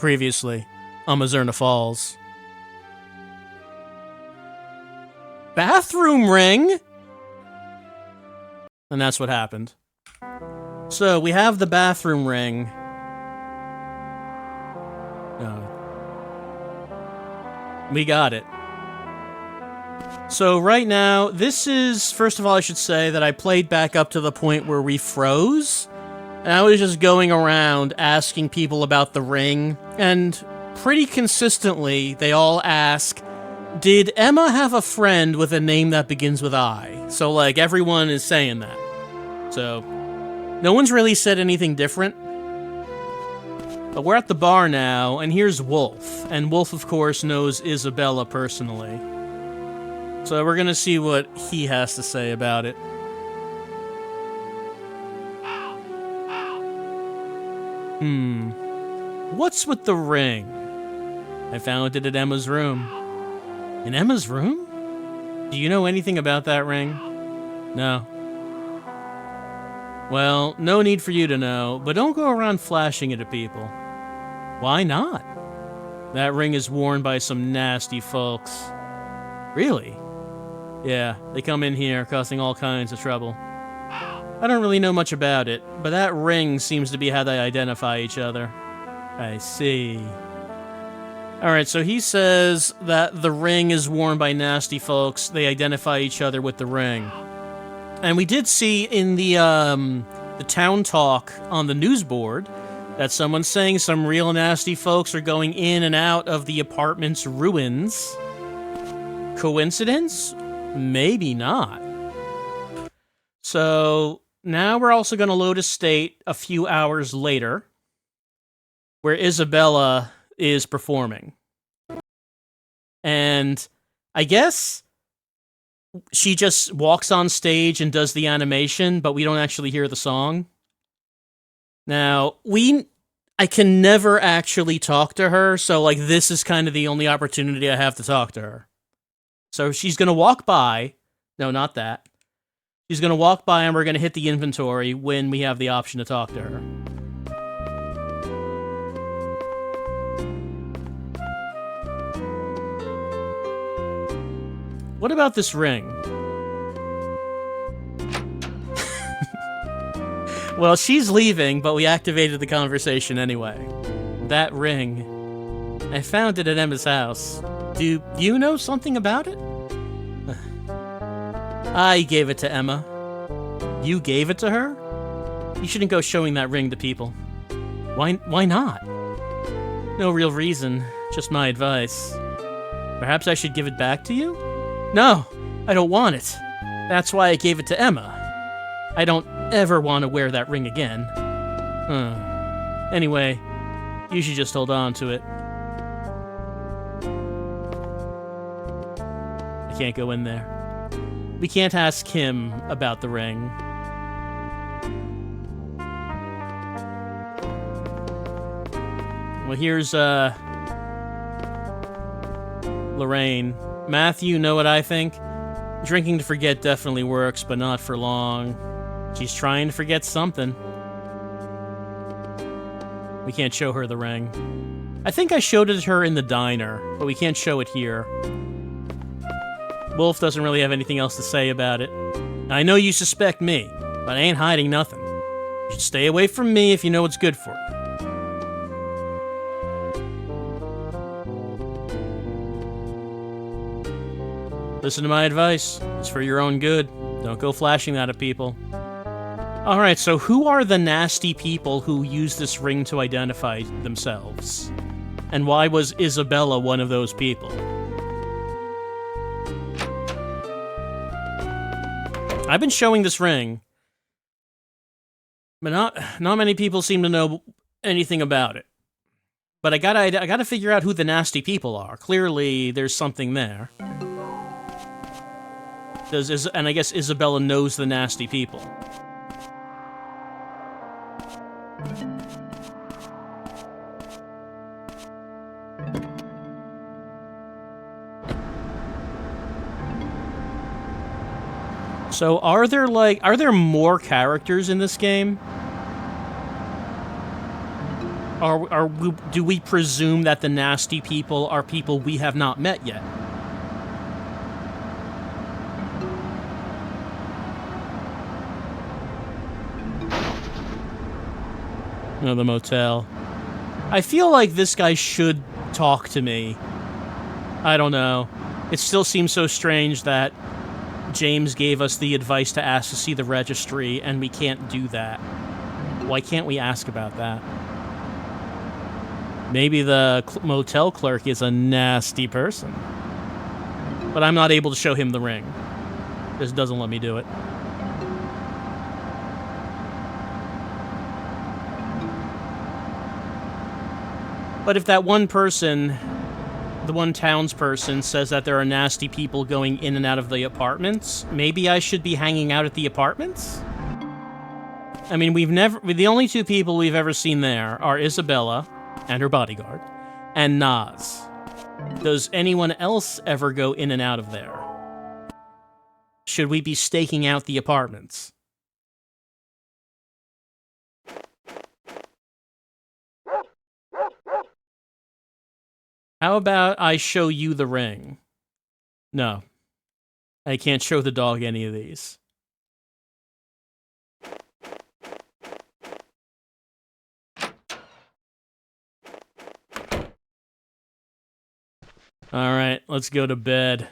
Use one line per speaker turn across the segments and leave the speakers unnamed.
Previously on Mizzurna Falls. Bathroom ring? And that's what happened. So, we have the bathroom ring. We got it. So right now, this is, first of all, I should say that I played back up to the point where we froze. And I was just going around asking people about the ring, and pretty consistently, they all ask, did Emma have a friend with a name that begins with I? So, like, everyone is saying that. So, no one's really said anything different. But we're at the bar now, and here's Wolf. And Wolf, of course, knows Isabella personally. So we're gonna see what he has to say about it. What's with the ring? I found it at Emma's room. In Emma's room? Do you know anything about that ring? No. Well, no need for you to know, but don't go around flashing it at people. Why not? That ring is worn by some nasty folks. Really? Yeah, they come in here causing all kinds of trouble. I don't really know much about it, but that ring seems to be how they identify each other. I see. Alright, so he says that the ring is worn by nasty folks. They identify each other with the ring. And we did see in the town talk on the news board that someone's saying some real nasty folks are going in and out of the apartment's ruins. Coincidence? Maybe not. So, now we're also going to load a state a few hours later, where Isabella is performing. And I guess she just walks on stage and does the animation, but we don't actually hear the song. Now, I can never actually talk to her, so, like, this is kind of the only opportunity I have to talk to her. So she's going to walk by. No, not that. She's going to walk by and we're going to hit the inventory when we have the option to talk to her. What about this ring? Well, she's leaving, but we activated the conversation anyway. That ring. I found it at Emma's house. Do you know something about it? I gave it to Emma. You gave it to her? You shouldn't go showing that ring to people. Why not? No real reason, just my advice. Perhaps I should give it back to you? No, I don't want it. That's why I gave it to Emma. I don't ever want to wear that ring again. Anyway, you should just hold on to it. I can't go in there. We can't ask him about the ring. Well, here's, Lorraine. Matthew, know what I think? Drinking to forget definitely works, but not for long. She's trying to forget something. We can't show her the ring. I think I showed it to her in the diner, but we can't show it here. Wolf doesn't really have anything else to say about it. I know you suspect me, but I ain't hiding nothing. You should stay away from me if you know what's good for you. Listen to my advice. It's for your own good. Don't go flashing that at people. Alright, so who are the nasty people who use this ring to identify themselves? And why was Isabella one of those people? I've been showing this ring, but not many people seem to know anything about it. But I gotta figure out who the nasty people are. Clearly, there's something there. And I guess Isabella knows the nasty people. So are there more characters in this game? do we presume that the nasty people are people we have not met yet? No, the motel. I feel like this guy should talk to me. I don't know. It still seems so strange that James gave us the advice to ask to see the registry, and we can't do that. Why can't we ask about that? Maybe the motel clerk is a nasty person. But I'm not able to show him the ring. Just doesn't let me do it. But if that one person, the one townsperson, says that there are nasty people going in and out of the apartments, maybe I should be hanging out at the apartments? I mean, the only two people we've ever seen there are Isabella and her bodyguard, and Naz. Does anyone else ever go in and out of there? Should we be staking out the apartments? How about I show you the ring? No. I can't show the dog any of these. Alright, let's go to bed.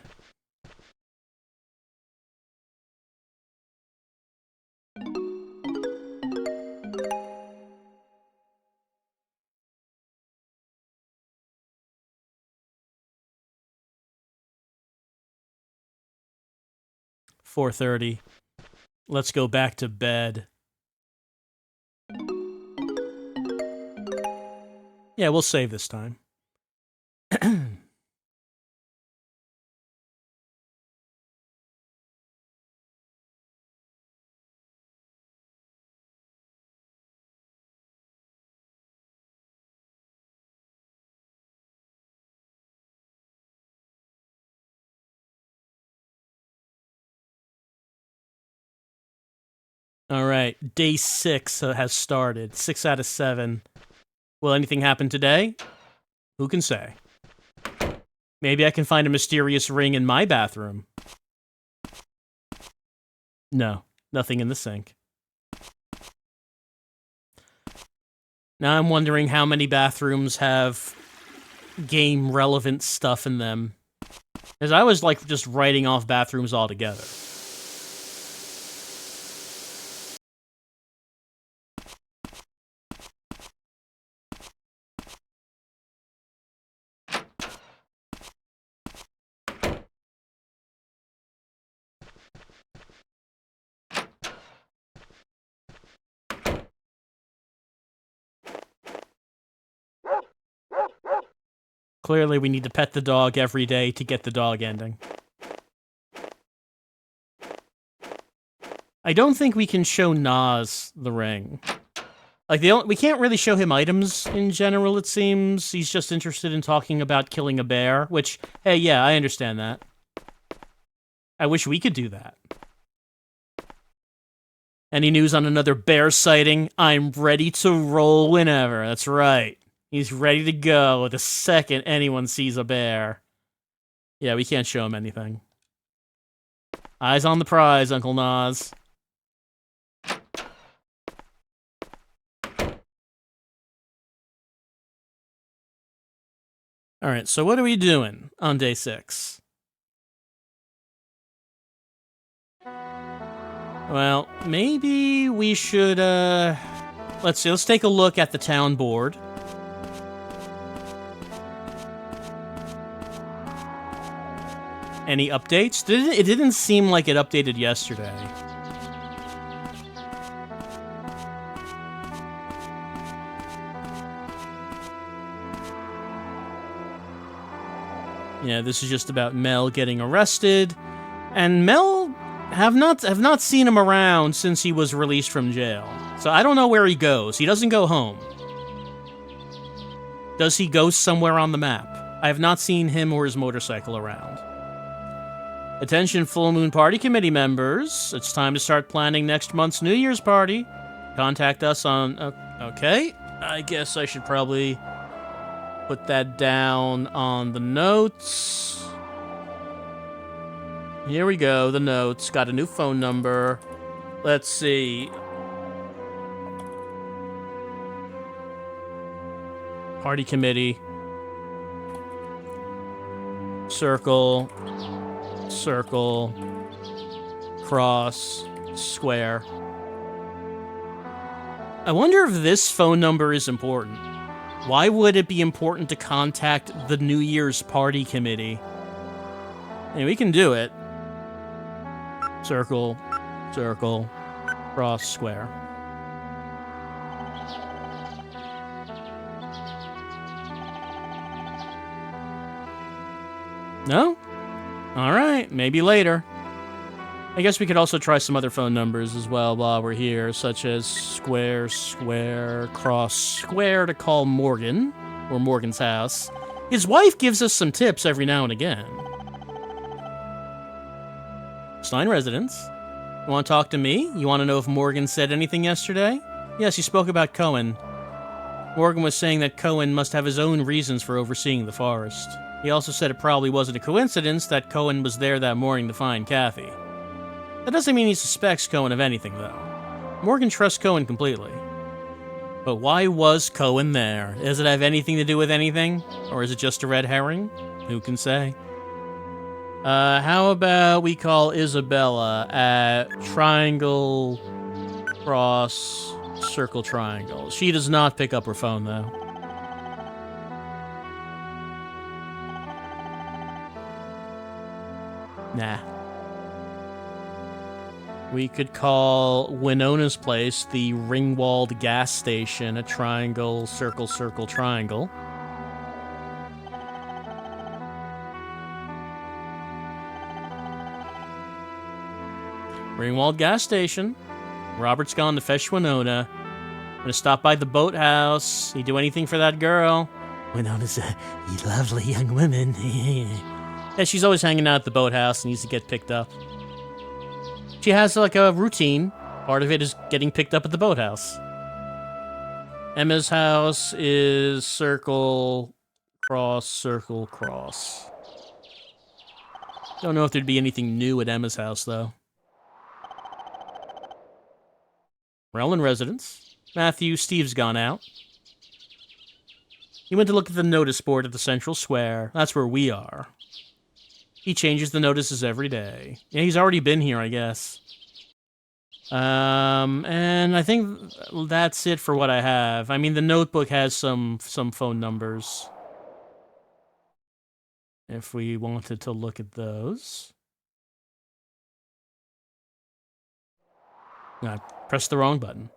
$4:30. Let's go back to bed. Yeah, we'll save this time. All right, day 6 has started. 6 out of 7. Will anything happen today? Who can say? Maybe I can find a mysterious ring in my bathroom. No, nothing in the sink. Now I'm wondering how many bathrooms have game-relevant stuff in them. Because I was, like, just writing off bathrooms altogether. Clearly, we need to pet the dog every day to get the dog ending. I don't think we can show Naz the ring. Like, we can't really show him items in general, it seems. He's just interested in talking about killing a bear, which, hey, yeah, I understand that. I wish we could do that. Any news on another bear sighting? I'm ready to roll whenever. That's right. He's ready to go the second anyone sees a bear. Yeah, we can't show him anything. Eyes on the prize, Uncle Naz. Alright, so what are we doing on day 6? Well, maybe we should, let's see, let's take a look at the town board. Any updates? It didn't seem like it updated yesterday. Yeah, this is just about Mel getting arrested, and Mel have not seen him around since he was released from jail. So I don't know where he goes. He doesn't go home. Does he go somewhere on the map? I have not seen him or his motorcycle around. Attention Full Moon Party Committee members. It's time to start planning next month's New Year's party. Contact us on... okay. I guess I should probably put that down on the notes. Here we go, the notes. Got a new phone number. Let's see. Party committee. Circle. Circle. Cross. Square. I wonder if this phone number is important. Why would it be important to contact the New Year's party committee? And we can do it. Circle, circle, cross, square. No? Alright, maybe later. I guess we could also try some other phone numbers as well while we're here, such as square, square, cross, square to call Morgan, or Morgan's house. His wife gives us some tips every now and again. Stein residence. You want to talk to me? You want to know if Morgan said anything yesterday? Yes, he spoke about Cohen. Morgan was saying that Cohen must have his own reasons for overseeing the forest. He also said it probably wasn't a coincidence that Cohen was there that morning to find Kathy. That doesn't mean he suspects Cohen of anything, though. Morgan trusts Cohen completely. But why was Cohen there? Does it have anything to do with anything? Or is it just a red herring? Who can say? How about we call Isabella at triangle, cross, circle, triangle. She does not pick up her phone, though. Nah. We could call Winona's place the Ringwald gas station, a triangle, circle, circle, triangle. Ringwald gas station. Robert's gone to fetch Winona. I'm gonna stop by the boathouse. You do anything for that girl? Winona's a lovely young woman. Yeah, she's always hanging out at the boathouse and needs to get picked up. She has like a routine. Part of it is getting picked up at the boathouse. Emma's house is circle, cross, circle, cross. Don't know if there'd be anything new at Emma's house, though. Relland residence. Matthew, Steve's gone out. He went to look at the notice board at the central square. That's where we are. He changes the notices every day. Yeah, he's already been here, I guess. And I think that's it for what I have. I mean, the notebook has some phone numbers. If we wanted to look at those. I pressed the wrong button.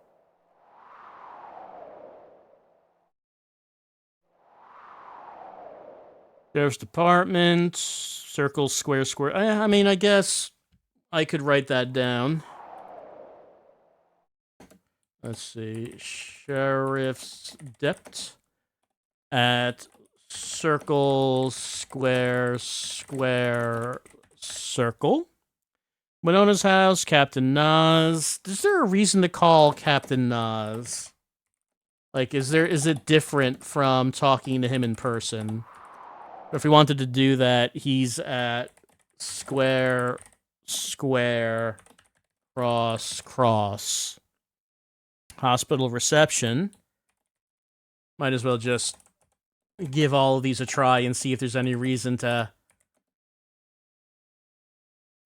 Sheriff's Department, circle, square, square. I mean, I guess I could write that down. Let's see. Sheriff's Dept at circle, square, square, circle. Winona's house, Captain Nas. Is there a reason to call Captain Nas? Like, is it different from talking to him in person? If we wanted to do that, he's at square, square, cross, cross. Hospital reception. Might as well just give all of these a try and see if there's any reason to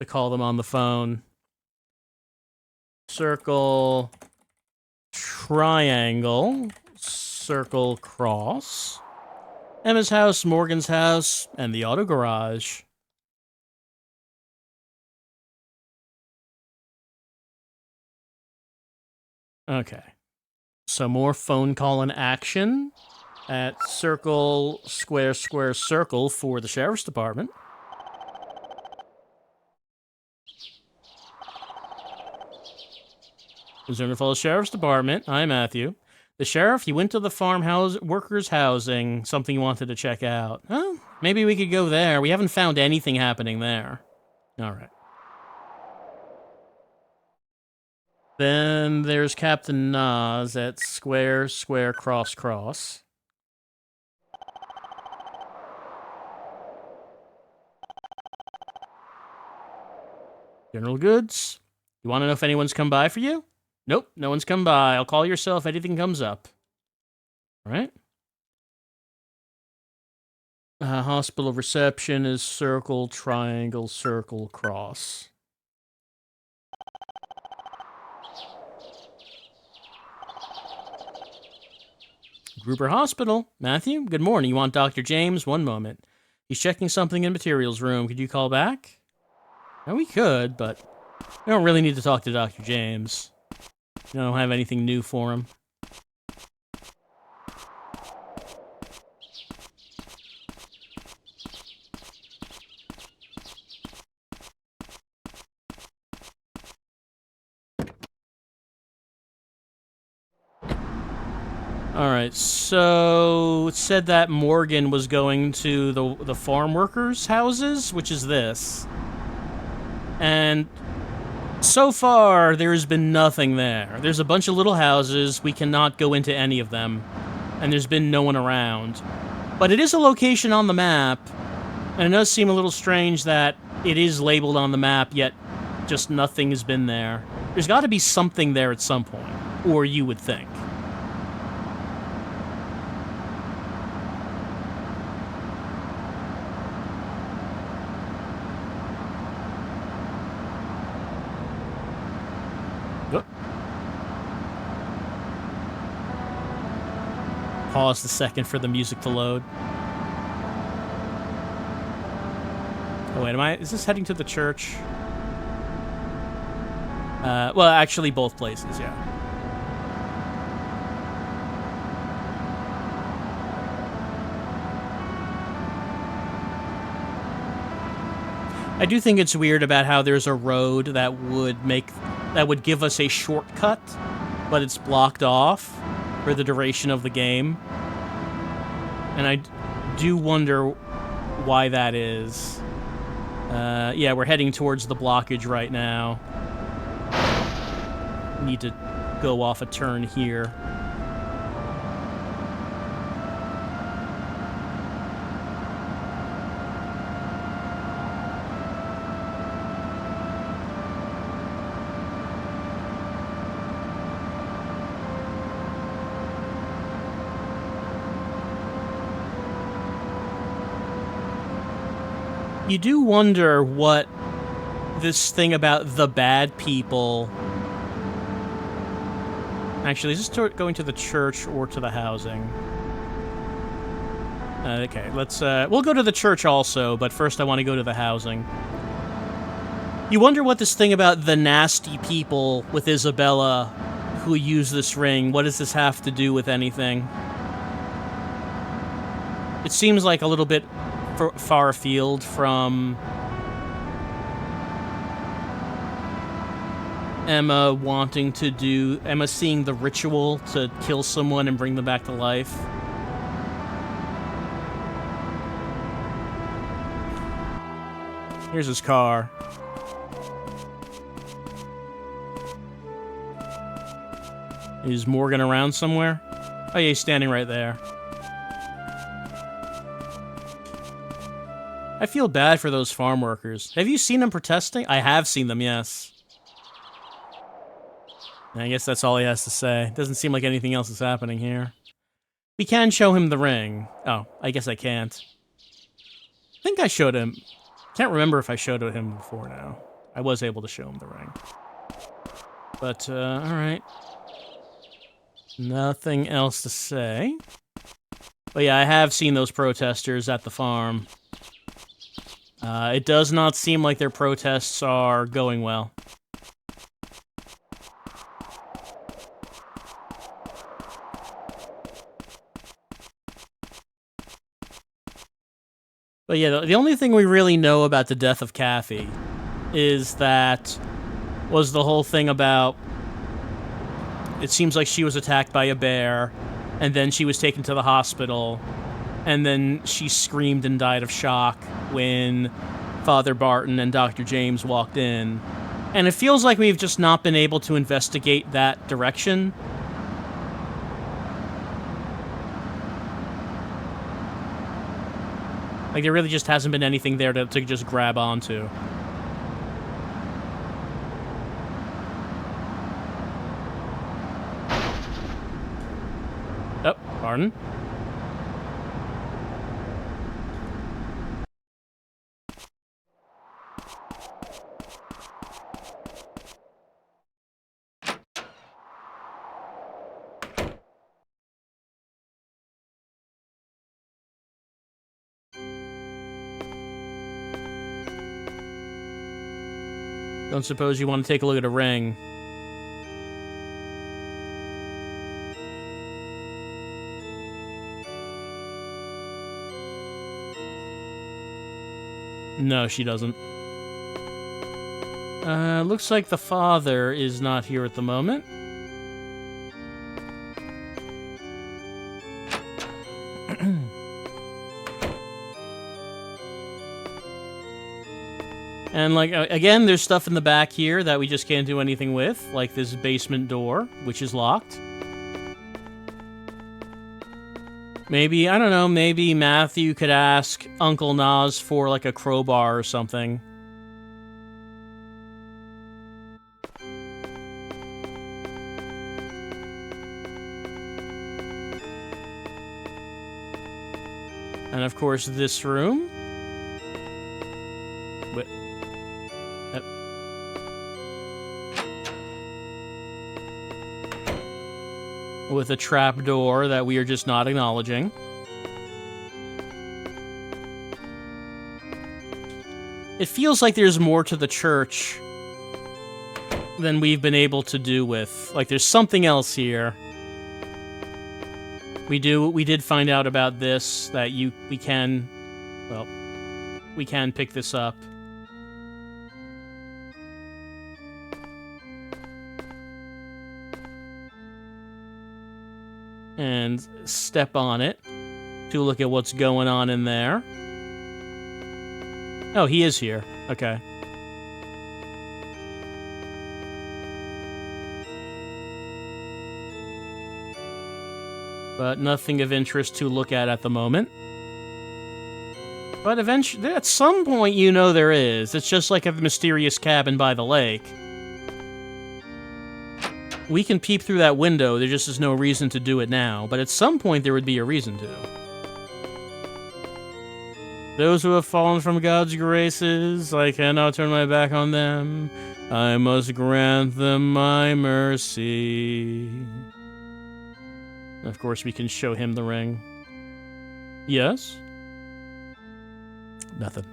call them on the phone. Circle, triangle, circle, cross. Emma's house, Morgan's house, and the auto garage. Okay. Some more phone call in action at circle, square, square, circle for the Sheriff's Department. Mizzurna Falls Sheriff's Department. Hi, Matthew. The sheriff, he went to the farmhouse workers' housing, something he wanted to check out. Oh, maybe we could go there. We haven't found anything happening there. All right. Then there's Captain Nas at square, square, cross, cross. General goods. You want to know if anyone's come by for you? Nope, no one's come by. I'll call yourself if anything comes up. All right. Hospital reception is circle, triangle, circle, cross. Gruber Hospital. Matthew, good morning. You want Dr. James? One moment. He's checking something in materials room. Could you call back? No, we could, but we don't really need to talk to Dr. James. We don't have anything new for him. Alright, so it said that Morgan was going to the farm workers' houses, which is this. And so far, there's been nothing there. There's a bunch of little houses, we cannot go into any of them, and there's been no one around. But it is a location on the map, and it does seem a little strange that it is labeled on the map, yet just nothing has been there. There's got to be something there at some point, or you would think. Pause the second for the music to load. Oh wait, is this heading to the church? Well, actually both places, yeah. I do think it's weird about how there's a road that would give us a shortcut, but it's blocked off for the duration of the game. And I do wonder why that is. Yeah, we're heading towards the blockage right now. Need to go off a turn here. You do wonder what this thing about the bad people... Actually, is this going to the church or to the housing? Okay, let's... we'll go to the church also, but first I want to go to the housing. You wonder what this thing about the nasty people with Isabella who use this ring, what does this have to do with anything? It seems like a little bit far afield from Emma seeing the ritual to kill someone and bring them back to life. Here's his car. Is Morgan around somewhere? Oh yeah, he's standing right there. I feel bad for those farm workers. Have you seen them protesting? I have seen them, yes. And I guess that's all he has to say. Doesn't seem like anything else is happening here. We can show him the ring. Oh, I guess I can't. I think I showed him... Can't remember if I showed it him before now. I was able to show him the ring. But, alright. Nothing else to say. But yeah, I have seen those protesters at the farm. It does not seem like their protests are going well. But yeah, the only thing we really know about the death of Kathy is that was the whole thing about it seems like she was attacked by a bear, and then she was taken to the hospital, and then she screamed and died of shock when Father Barton and Dr. James walked in. And it feels like we've just not been able to investigate that direction. Like, there really just hasn't been anything there to just grab onto. Oh, pardon? Don't suppose you want to take a look at a ring? No, she doesn't. Looks like the father is not here at the moment. And, like, again, there's stuff in the back here that we just can't do anything with, like this basement door, which is locked. Maybe, I don't know, maybe Matthew could ask Uncle Nas for, like, a crowbar or something. And, of course, this room. With a trapdoor that we are just not acknowledging. It feels like there's more to the church than we've been able to do with. Like, there's something else here. We did find out about this, that we can pick this up. And step on it to look at what's going on in there. Oh, he is here. Okay. But nothing of interest to look at the moment. But eventually, at some point, you know there is. It's just like a mysterious cabin by the lake. We can peep through that window, there just is no reason to do it now, but at some point there would be a reason to. Those who have fallen from God's graces, I cannot turn my back on them. I must grant them my mercy. Of course, we can show him the ring. Yes? Nothing.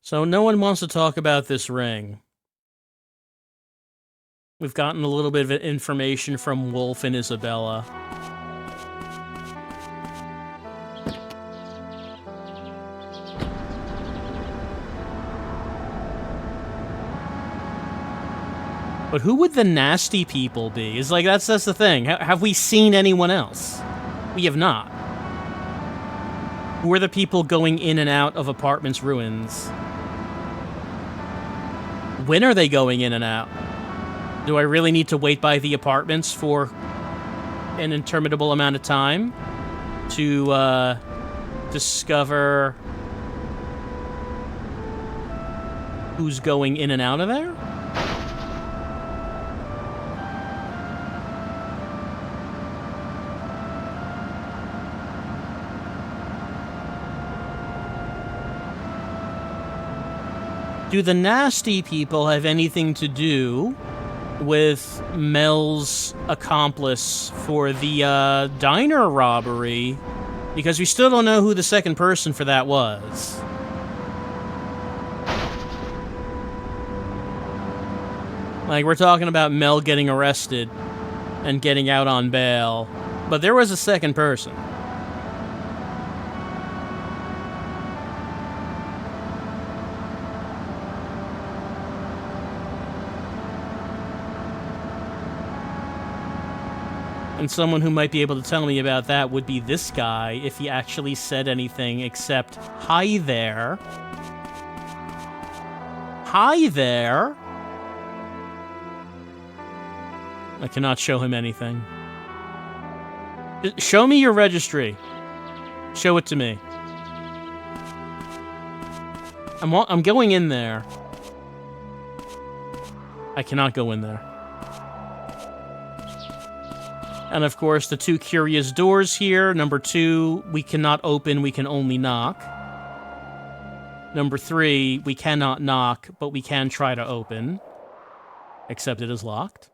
So no one wants to talk about this ring. We've gotten a little bit of information from Wolf and Isabella. But who would the nasty people be? Is like that's the thing. Have we seen anyone else? We have not. Who are the people going in and out of apartments' ruins? When are they going in and out? Do I really need to wait by the apartments for an interminable amount of time to discover who's going in and out of there? Do the nasty people have anything to do with Mel's accomplice for the diner robbery? Because we still don't know who the second person for that was. Like, we're talking about Mel getting arrested and getting out on bail, but there was a second person. And someone who might be able to tell me about that would be this guy, if he actually said anything except, "Hi there. Hi there." I cannot show him anything. Show me your registry. Show it to me. I'm going in there. I cannot go in there. And of course, the two curious doors here. Number 2, we cannot open, we can only knock. Number 3, we cannot knock, but we can try to open. Except it is locked.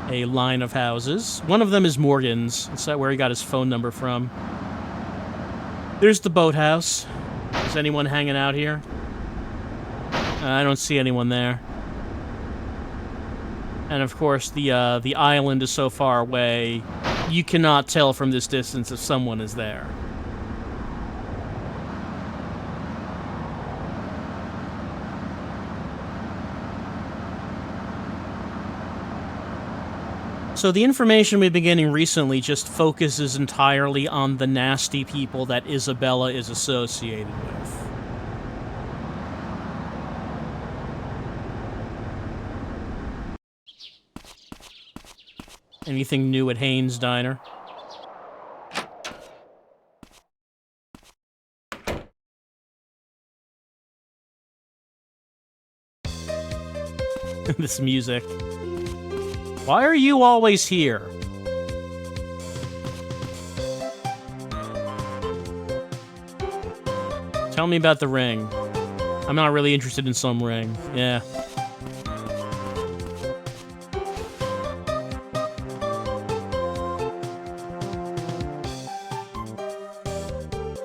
A line of houses. One of them is Morgan's. Is that where he got his phone number from? There's the boathouse. Is anyone hanging out here? I don't see anyone there. And of course, the island is so far away, you cannot tell from this distance if someone is there. So the information we've been getting recently just focuses entirely on the nasty people that Isabella is associated with. Anything new at Haynes' Diner? This music. Why are you always here? Tell me about the ring. I'm not really interested in some ring. Yeah.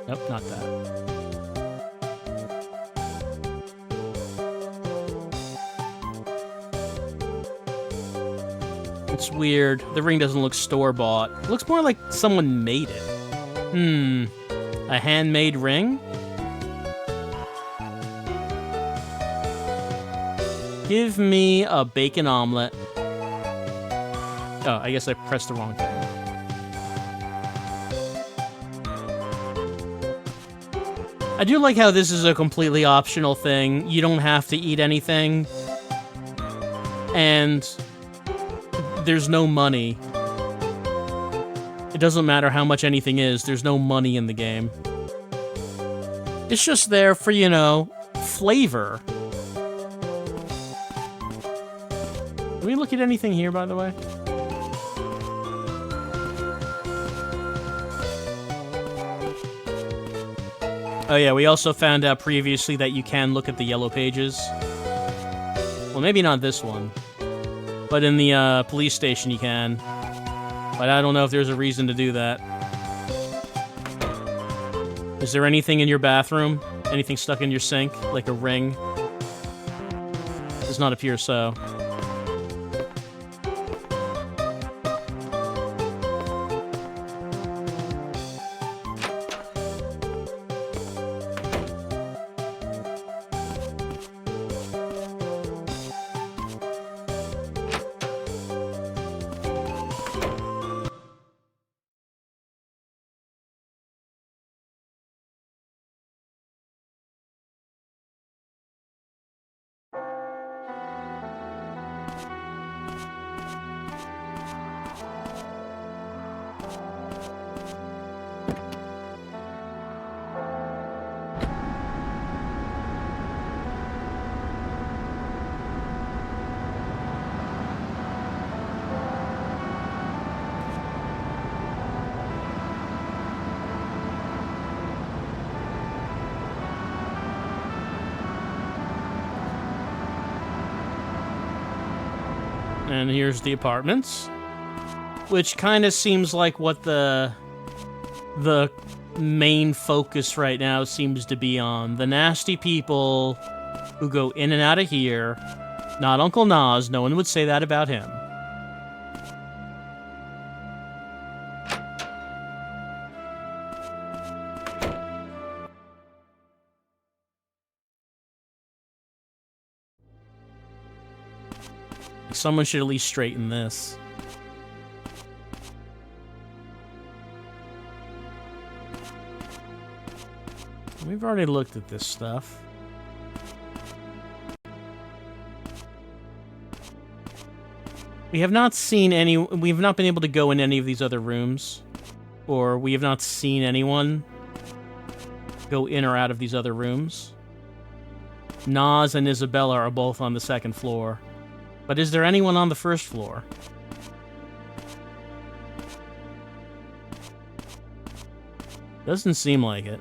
Nope, not that. It's weird. The ring doesn't look store-bought. It looks more like someone made it. A handmade ring? Give me a bacon omelet. Oh, I guess I pressed the wrong thing. I do like how this is a completely optional thing. You don't have to eat anything. And there's no money. It doesn't matter how much anything is, there's no money in the game. It's just there for, you know, flavor. Can we look at anything here, by the way? Oh yeah, we also found out previously that you can look at the yellow pages. Well, maybe not this one. But in the police station you can. But I don't know if there's a reason to do that. Is there anything in your bathroom? Anything stuck in your sink? Like a ring? Does not appear so. And here's the apartments, which kind of seems like what the main focus right now seems to be on. The nasty people who go in and out of here. Not Uncle Nas, no one would say that about him. Someone should at least straighten this. We've already looked at this stuff. We have not seen any... We have not been able to go in any of these other rooms. Or we have not seen anyone go in or out of these other rooms. Nas and Isabella are both on the second floor. But is there anyone on the first floor? Doesn't seem like it.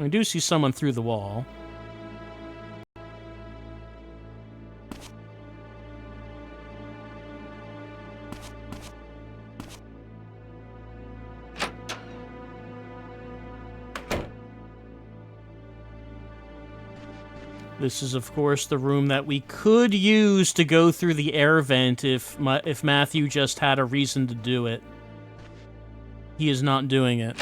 I do see someone through the wall. This is, of course, the room that we could use to go through the air vent if Matthew just had a reason to do it. He is not doing it.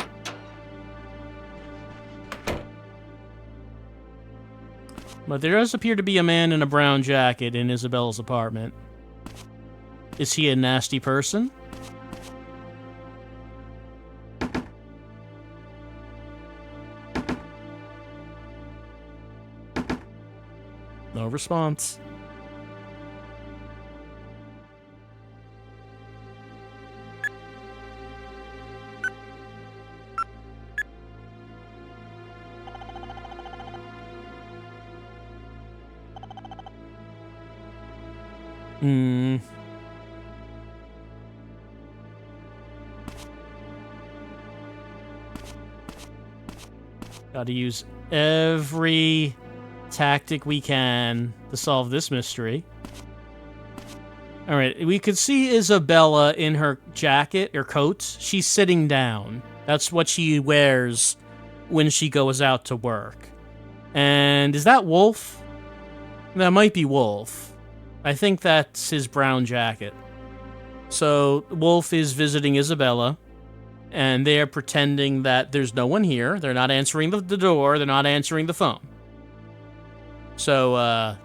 But there does appear to be a man in a brown jacket in Isabella's apartment. Is he a nasty person? No response. Gotta use every tactic we can to solve this mystery. Alright, we could see Isabella in her jacket, or coat. She's sitting down. That's what she wears when she goes out to work. And is that Wolf? That might be Wolf. I think that's his brown jacket. So, Wolf is visiting Isabella, and they are pretending that there's no one here. They're not answering the door. They're not answering the phone. So,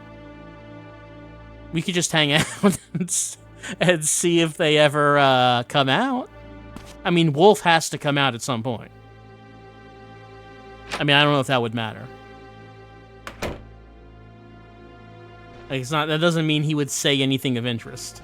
we could just hang out and see if they ever come out. I mean, Wolf has to come out at some point. I mean, I don't know if that would matter. Like, it's not. That doesn't mean he would say anything of interest.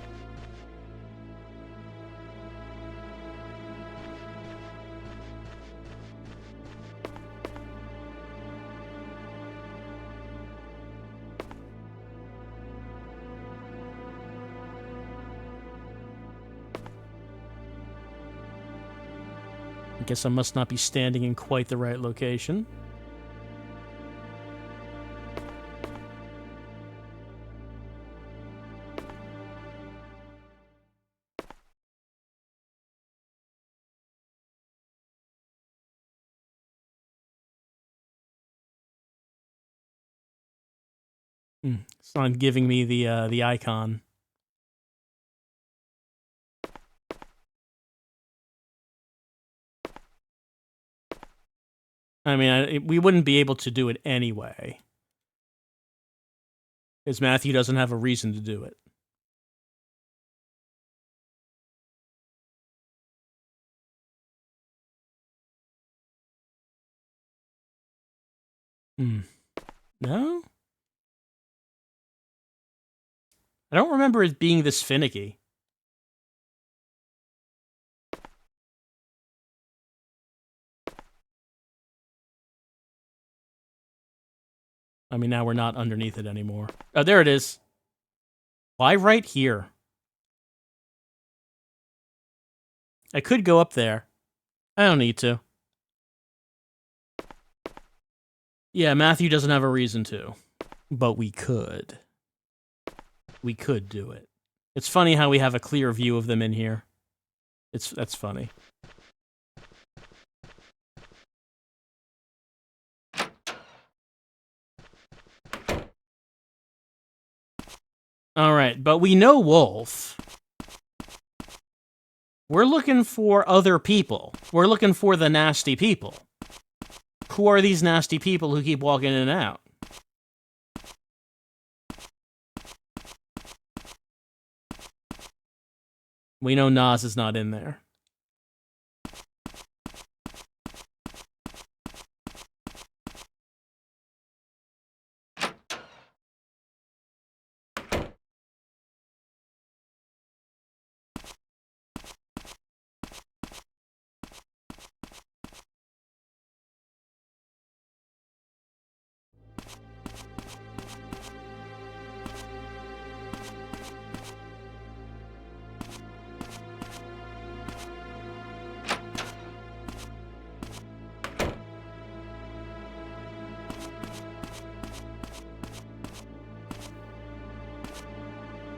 I guess I must not be standing in quite the right location. It's not giving me the icon. I mean, we wouldn't be able to do it anyway. Because Matthew doesn't have a reason to do it. No? I don't remember it being this finicky. I mean, now we're not underneath it anymore. Oh, there it is. Why right here? I could go up there. I don't need to. Yeah, Matthew doesn't have a reason to. But we could. We could do it. It's funny how we have a clear view of them in here. That's funny. Alright, but we know Wolf. We're looking for other people. We're looking for the nasty people. Who are these nasty people who keep walking in and out? We know Nas is not in there.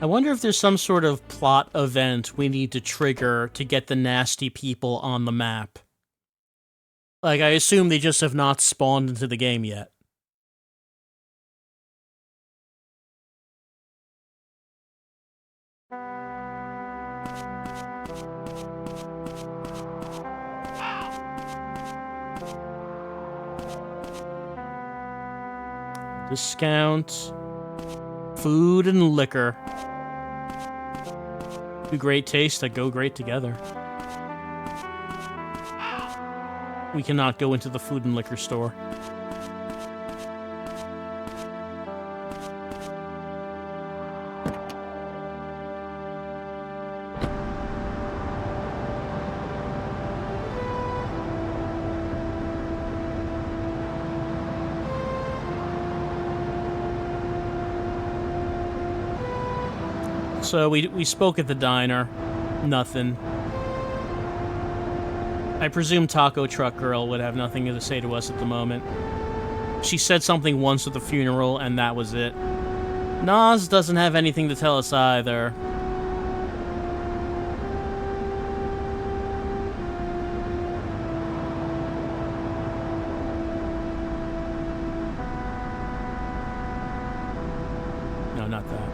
I wonder if there's some sort of plot event we need to trigger to get the nasty people on the map. Like, I assume they just have not spawned into the game yet. Discount. Food and liquor. Two great tastes that go great together. We cannot go into the food and liquor store. So we spoke at the diner. Nothing. I presume Taco Truck Girl would have nothing to say to us at the moment. She said something once at the funeral, and that was it. Nas doesn't have anything to tell us either. No, not that.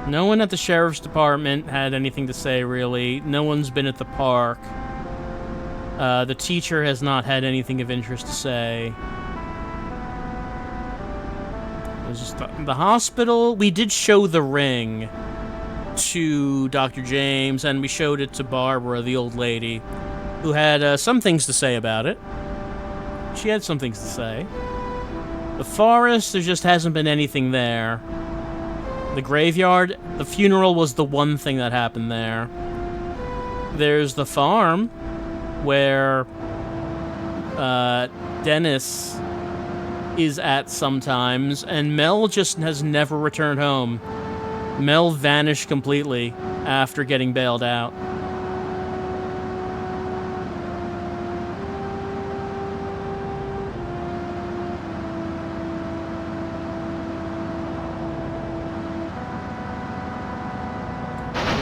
No one at the sheriff's department had anything to say, really. No one's been at the park. The teacher has not had anything of interest to say. There's just the hospital. We did show the ring to Dr. James, and we showed it to Barbara, the old lady, who had some things to say about it. She had some things to say. The forest, there just hasn't been anything there. The graveyard, the funeral was the one thing that happened there. There's the farm, where Dennis is at sometimes, and Mel just has never returned home. Mel vanished completely after getting bailed out.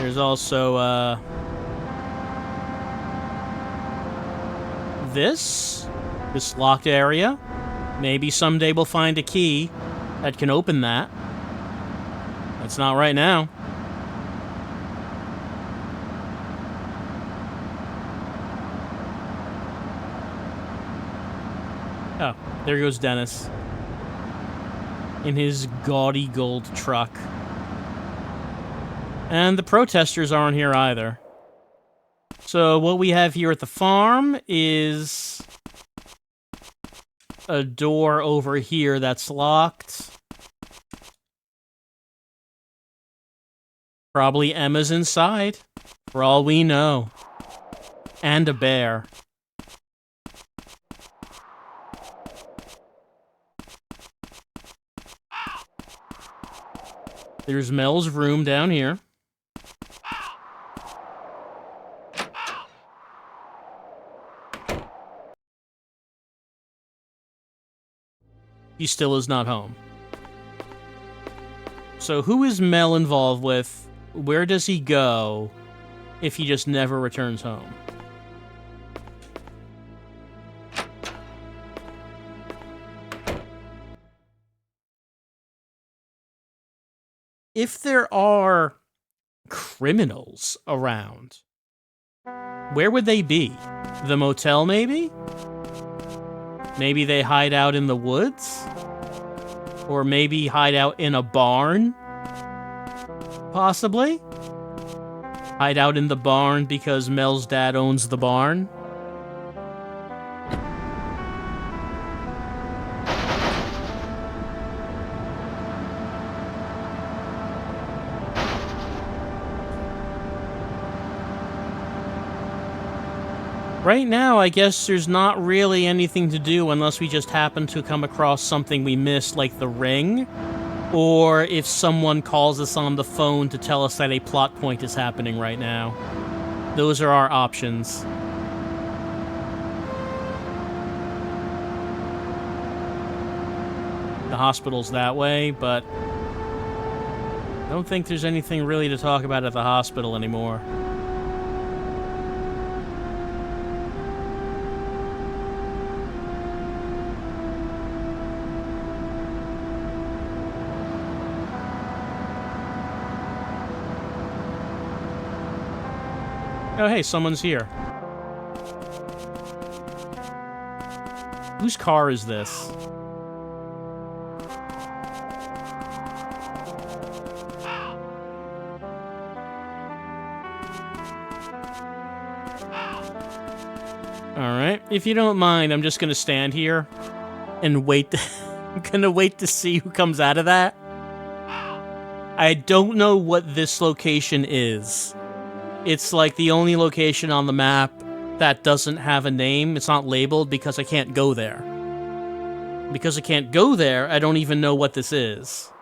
There's also, this locked area. Maybe someday we'll find a key that can open that. That's not right now. Oh, there goes Dennis. In his gaudy gold truck. And the protesters aren't here either. So what we have here at the farm is a door over here that's locked. Probably Emma's inside, for all we know. And a bear. There's Mel's room down here. He still is not home. So who is Mel involved with? Where does he go if he just never returns home? If there are criminals around, where would they be? The motel, maybe? Maybe they hide out in the woods? Or maybe hide out in a barn? Possibly? Hide out in the barn because Mel's dad owns the barn? Right now, I guess there's not really anything to do unless we just happen to come across something we missed, like the ring, or if someone calls us on the phone to tell us that a plot point is happening right now. Those are our options. The hospital's that way, but I don't think there's anything really to talk about at the hospital anymore. Oh, hey, someone's here. Whose car is this? Alright, if you don't mind, I'm just gonna stand here and wait. I'm gonna wait to see who comes out of that. I don't know what this location is. It's like the only location on the map that doesn't have a name. It's not labeled because I can't go there. Because I can't go there, I don't even know what this is.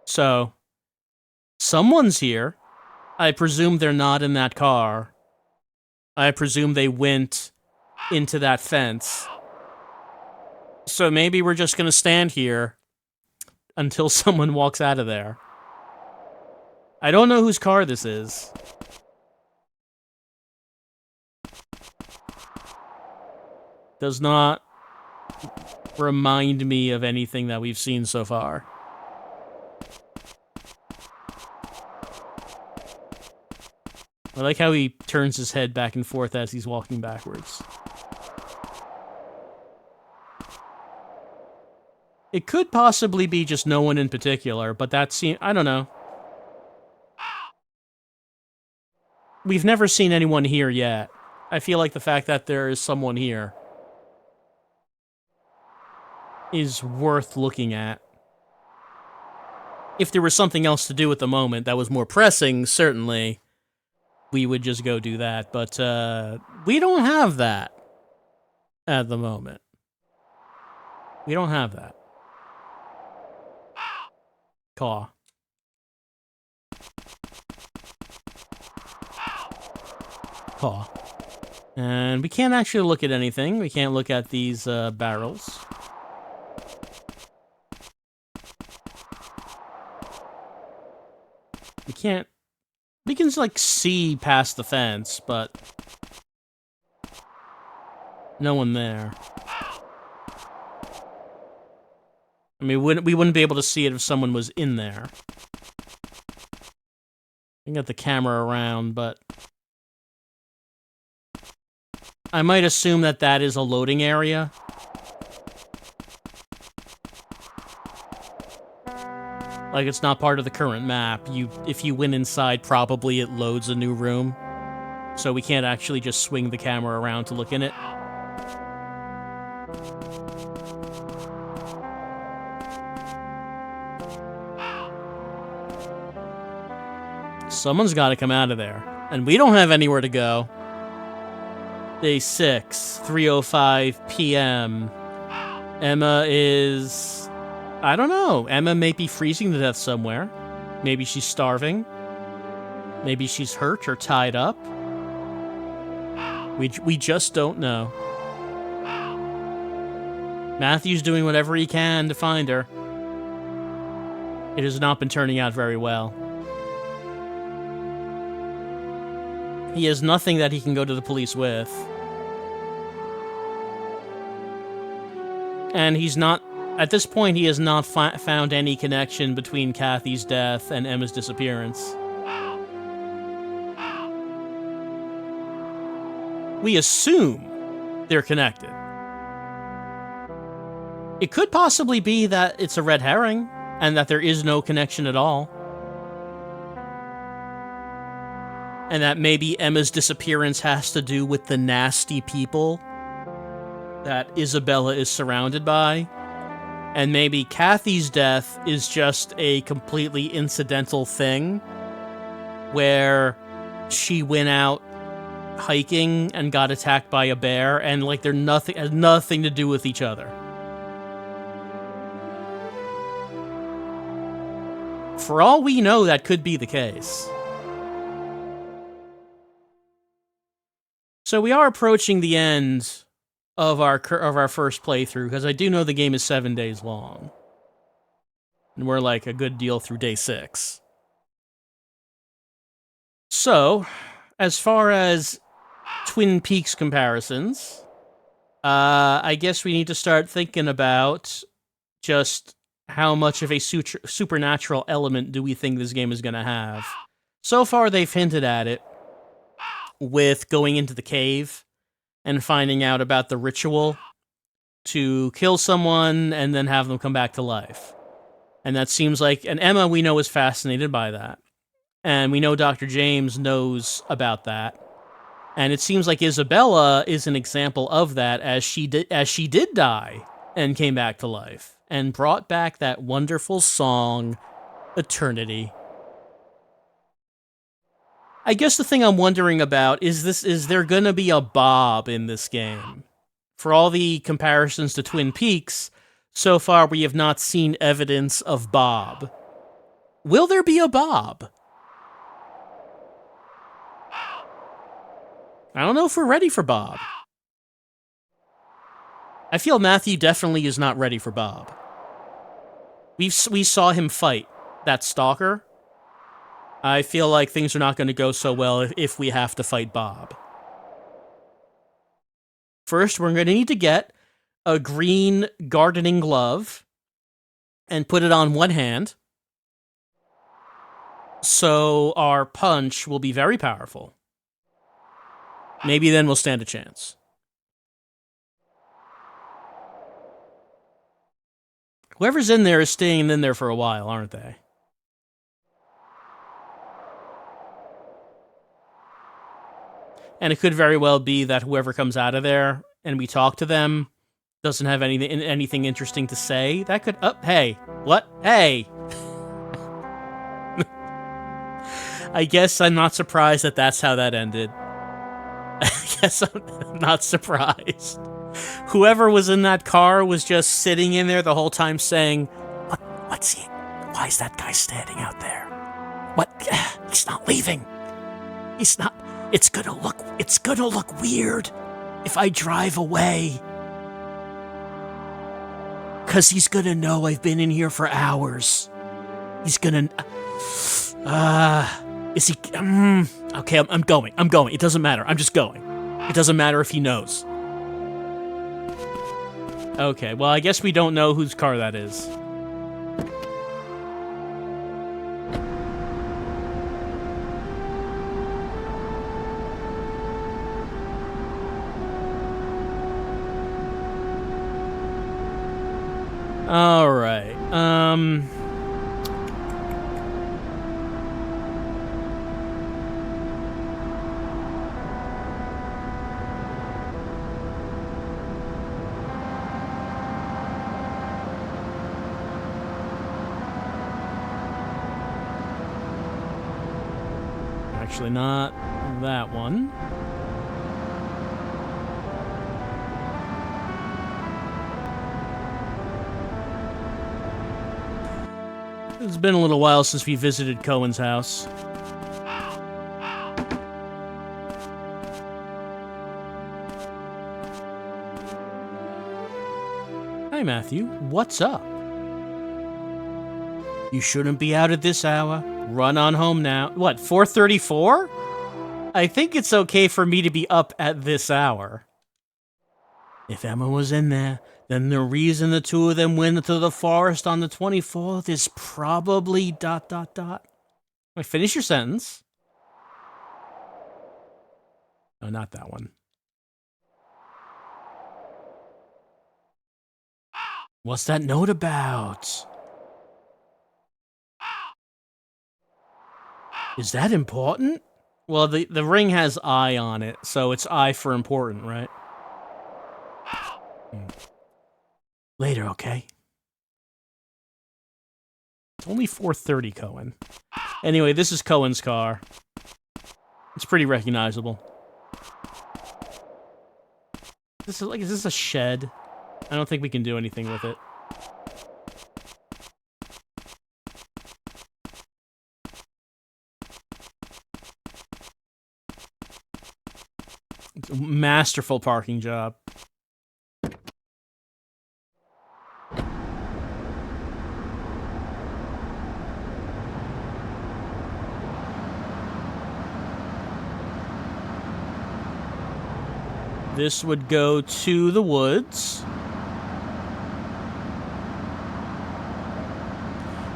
So, someone's here. I presume they're not in that car. I presume they went into that fence. So maybe we're just gonna stand here until someone walks out of there. I don't know whose car this is. Does not remind me of anything that we've seen so far. I like how he turns his head back and forth as he's walking backwards. It could possibly be just no one in particular, but that seems... I don't know. We've never seen anyone here yet. I feel like the fact that there is someone here is worth looking at. If there was something else to do at the moment that was more pressing, certainly we would just go do that. But we don't have that at the moment. We don't have that. Caw. Caw. And we can't actually look at anything. We can't look at these barrels. We can't... We can, like, see past the fence, but... no one there. I mean, we wouldn't be able to see it if someone was in there. I can get the camera around, but... I might assume that that is a loading area. Like, it's not part of the current map. If you went inside, probably it loads a new room. So we can't actually just swing the camera around to look in it. Someone's got to come out of there. And we don't have anywhere to go. Day 6, 3:05 p.m. Emma is... I don't know. Emma may be freezing to death somewhere. Maybe she's starving. Maybe she's hurt or tied up. We just don't know. Matthew's doing whatever he can to find her. It has not been turning out very well. He has nothing that he can go to the police with. And he's not... At this point, he has not found any connection between Kathy's death and Emma's disappearance. We assume they're connected. It could possibly be that it's a red herring, and that there is no connection at all. And that maybe Emma's disappearance has to do with the nasty people that Isabella is surrounded by. And maybe Kathy's death is just a completely incidental thing, where she went out hiking and got attacked by a bear, and like they're has nothing to do with each other. For all we know, that could be the case. So we are approaching the end of our first playthrough, because I do know the game is 7 days long. And we're like a good deal through day 6. So, as far as Twin Peaks comparisons, I guess we need to start thinking about just how much of a supernatural element do we think this game is going to have. So far, they've hinted at it with going into the cave and finding out about the ritual to kill someone and then have them come back to life. And that seems like... And Emma, we know, is fascinated by that. And we know Dr. James knows about that. And it seems like Isabella is an example of that, as she did die and came back to life and brought back that wonderful song, Eternity. I guess the thing I'm wondering about is there gonna be a Bob in this game? For all the comparisons to Twin Peaks, so far we have not seen evidence of Bob. Will there be a Bob? I don't know if we're ready for Bob. I feel Matthew definitely is not ready for Bob. We saw him fight that stalker. I feel like things are not going to go so well if we have to fight Bob. First, we're going to need to get a green gardening glove and put it on one hand, so our punch will be very powerful. Maybe then we'll stand a chance. Whoever's in there is staying in there for a while, aren't they? And it could very well be that whoever comes out of there and we talk to them doesn't have anything interesting to say. That could... Oh, hey. What? Hey! I guess I'm not surprised that that's how that ended. I guess I'm not surprised. Whoever was in that car was just sitting in there the whole time saying, what's he... Why is that guy standing out there? What? He's not leaving. He's not... It's gonna look weird if I drive away. 'Cause he's gonna know I've been in here for hours. He's gonna... Is he... Okay, I'm going. It doesn't matter. I'm just going. It doesn't matter if he knows. Okay, well, I guess we don't know whose car that is. Alright, actually not that one. It's been a little while since we visited Cohen's house. Hi, Matthew. What's up? You shouldn't be out at this hour. Run on home now. What, 4:34? I think it's okay for me to be up at this hour. If Emma was in there, then the reason the two of them went into the forest on the 24th is probably ... Wait, finish your sentence. No, not that one. What's that note about? Is that important? Well, the ring has I on it, so it's I for important, right? Later, okay? It's only 4:30, Cohen. Anyway, this is Cohen's car. It's pretty recognizable. Is this a shed? I don't think we can do anything with it. It's a masterful parking job. This would go to the woods.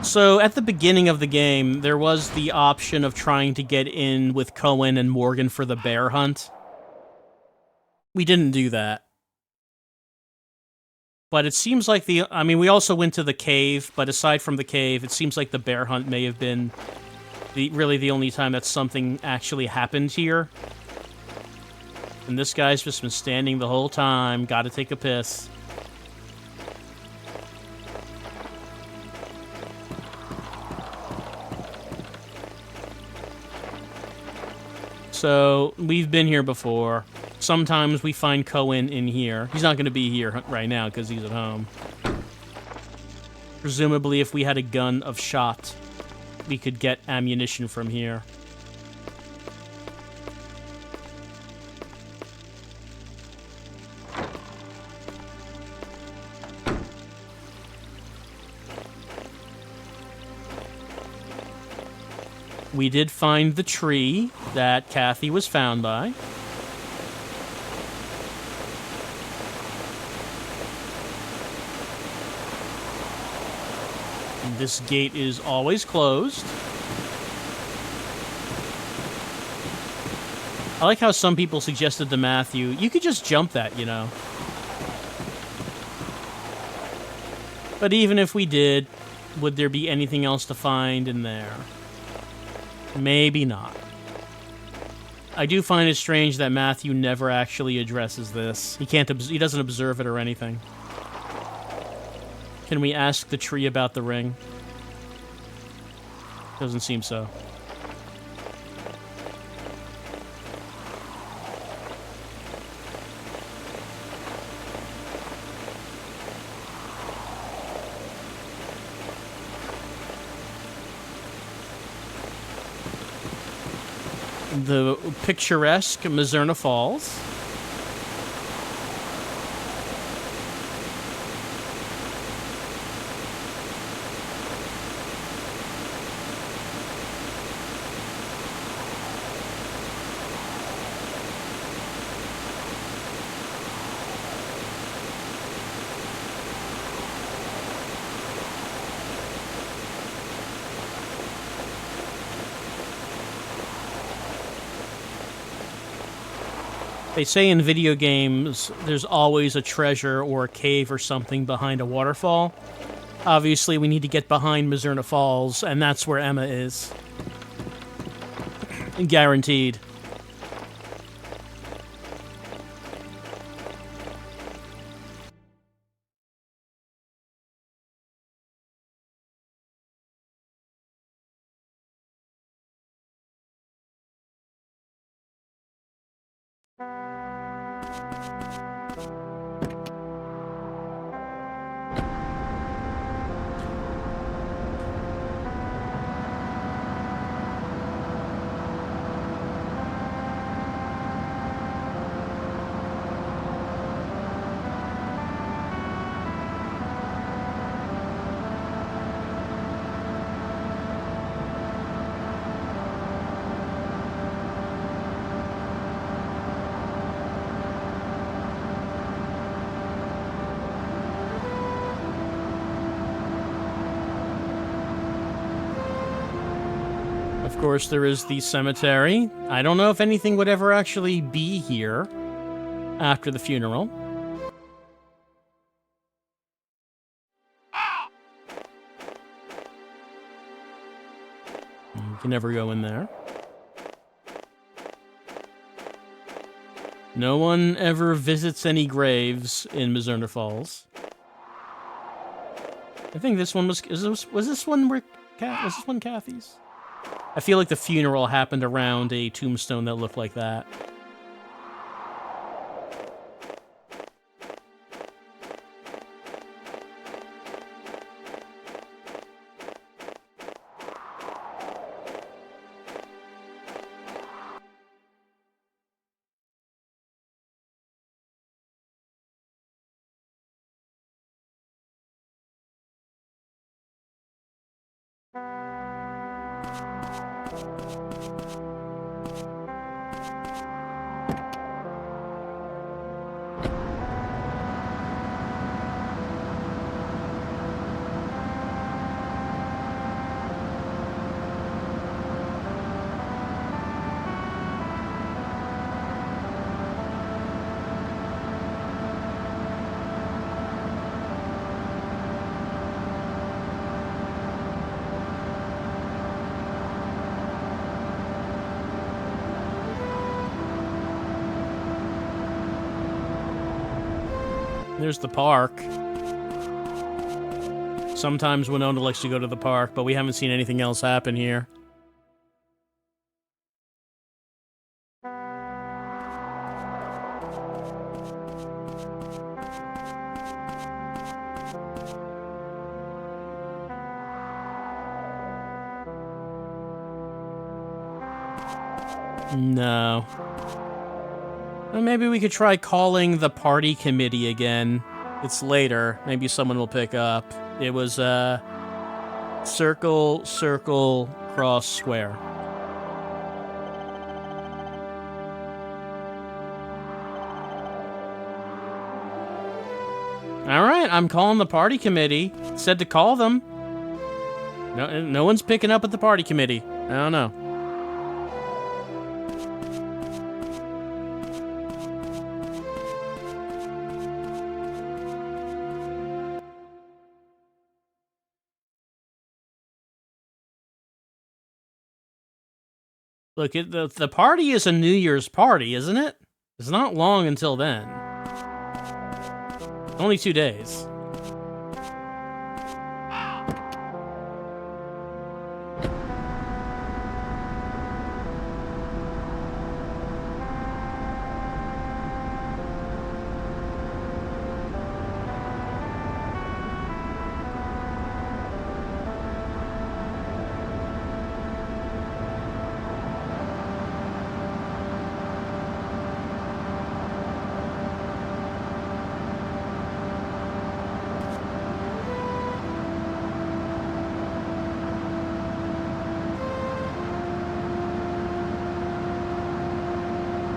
So, at the beginning of the game, there was the option of trying to get in with Cohen and Morgan for the bear hunt. We didn't do that. But it seems like I mean, we also went to the cave, but aside from the cave, it seems like the bear hunt may have been really the only time that something actually happened here. And this guy's just been standing the whole time, gotta take a piss. So, we've been here before. Sometimes we find Cohen in here. He's not gonna be here right now because he's at home. Presumably, if we had a gun of shot, we could get ammunition from here. We did find the tree that Kathy was found by. And this gate is always closed. I like how some people suggested to Matthew, you could just jump that, you know. But even if we did, would there be anything else to find in there? Maybe not. I do find it strange that Matthew never actually addresses this. He doesn't observe it or anything. Can we ask the tree about the ring? Doesn't seem so. The picturesque Mizzurna Falls. They say in video games, there's always a treasure or a cave or something behind a waterfall. Obviously, we need to get behind Mizzurna Falls, and that's where Emma is. Guaranteed. Of course, there is the cemetery. I don't know if anything would ever actually be here after the funeral. You can never go in there. No one ever visits any graves in Mizzurna Falls. I think this one was this one where was this one Kathy's? I feel like the funeral happened around a tombstone that looked like that. There's the park. Sometimes Winona likes to go to the park, but we haven't seen anything else happen here. No. Well, maybe we could try calling the party committee again. It's later. Maybe someone will pick up. It was, circle, circle, cross, square. Alright, I'm calling the party committee. Said to call them. No one's picking up at the party committee. I don't know. Look, the party is a New Year's party, isn't it? It's not long until then. Only 2 days.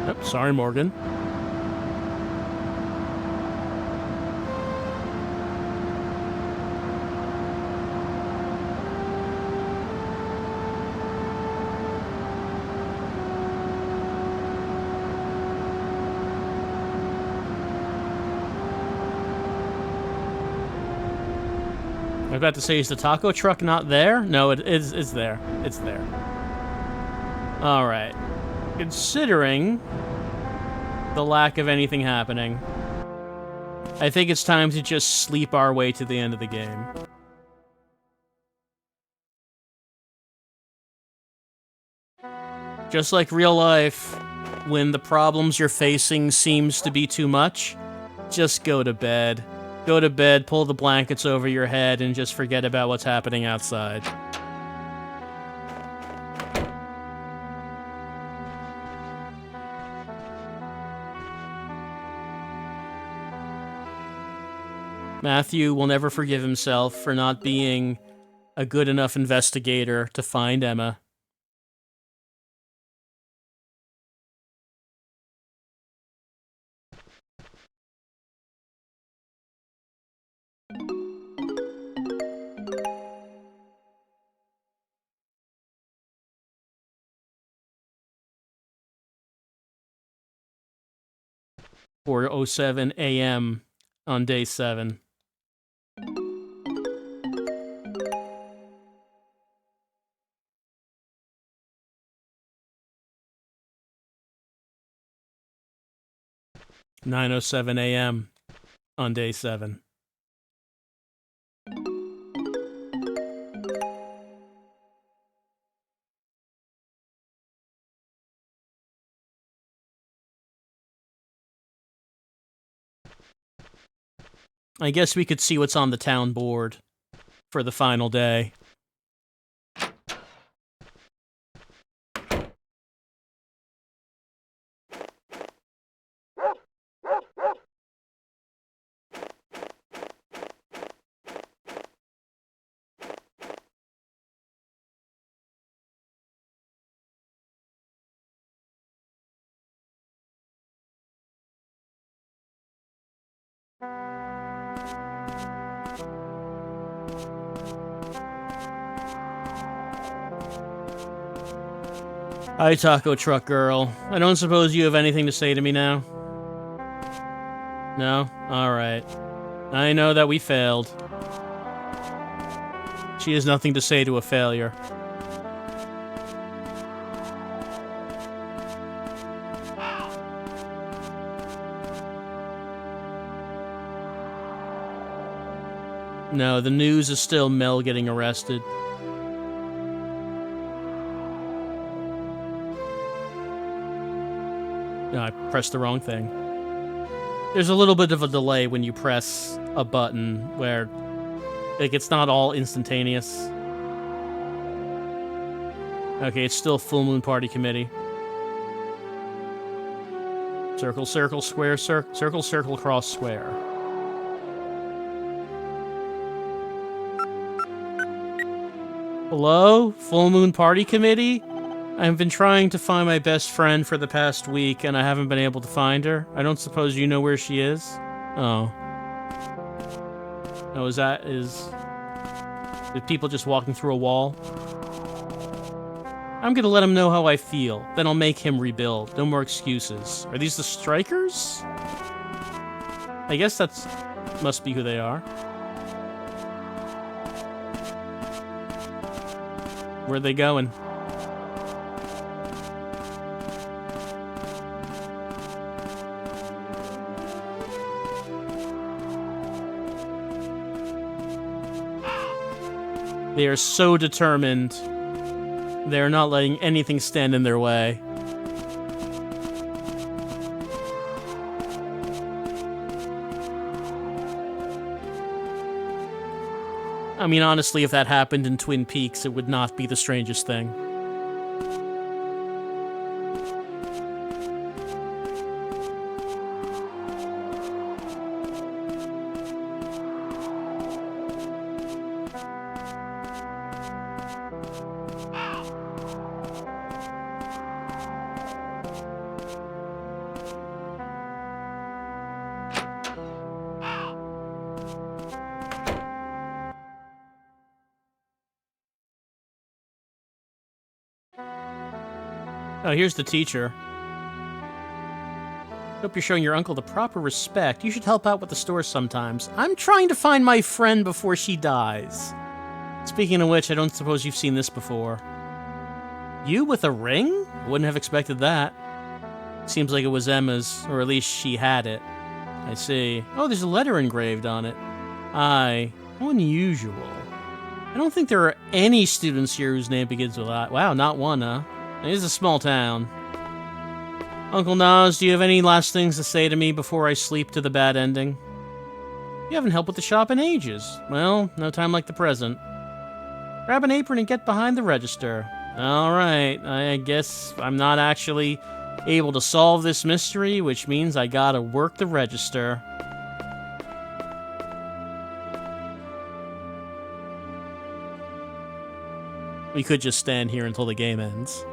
Yep, sorry, Morgan. I was about to say, is the taco truck not there? No, it's there. It's there. Alright. Considering the lack of anything happening, I think it's time to just sleep our way to the end of the game. Just like real life, when the problems you're facing seems to be too much, just go to bed. Go to bed, pull the blankets over your head, and just forget about what's happening outside. Matthew will never forgive himself for not being a good enough investigator to find Emma. 4:07 a.m. on day 7. (9:07 a.m. on day 7). I guess we could see what's on the town board for the final day. Hi, Taco Truck Girl. I don't suppose you have anything to say to me now? No? Alright. I know that we failed. She has nothing to say to a failure. No, the news is still Mel getting arrested. No, I pressed the wrong thing. There's a little bit of a delay when you press a button where, like, it's not all instantaneous. Okay, it's still Full Moon Party Committee. Circle, circle, square, circle, circle, cross, square. Hello? Full Moon Party Committee? I've been trying to find my best friend for the past week, and I haven't been able to find her. I don't suppose you know where she is? Oh. Oh, Did people just walking through a wall? I'm gonna let him know how I feel. Then I'll make him rebuild. No more excuses. Are these the strikers? I guess that's... must be who they are. Where are they going? They are so determined. They are not letting anything stand in their way. I mean, honestly, if that happened in Twin Peaks, it would not be the strangest thing. Oh, here's the teacher. Hope you're showing your uncle the proper respect. You should help out with the store sometimes. I'm trying to find my friend before she dies. Speaking of which, I don't suppose you've seen this before. You with a ring? Wouldn't have expected that. Seems like it was Emma's, or at least she had it. I see. Oh, there's a letter engraved on it. How unusual. I don't think there are any students here whose name begins with I. Wow, not one, huh? It is a small town. Uncle Nas, do you have any last things to say to me before I sleep to the bad ending? You haven't helped with the shop in ages. Well, no time like the present. Grab an apron and get behind the register. Alright, I guess I'm not actually able to solve this mystery, which means I gotta work the register. We could just stand here until the game ends.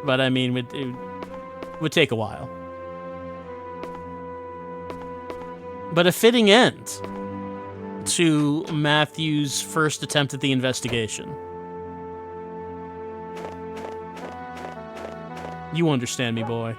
But I mean, it would take a while. But a fitting end to Matthew's first attempt at the investigation. You understand me, boy.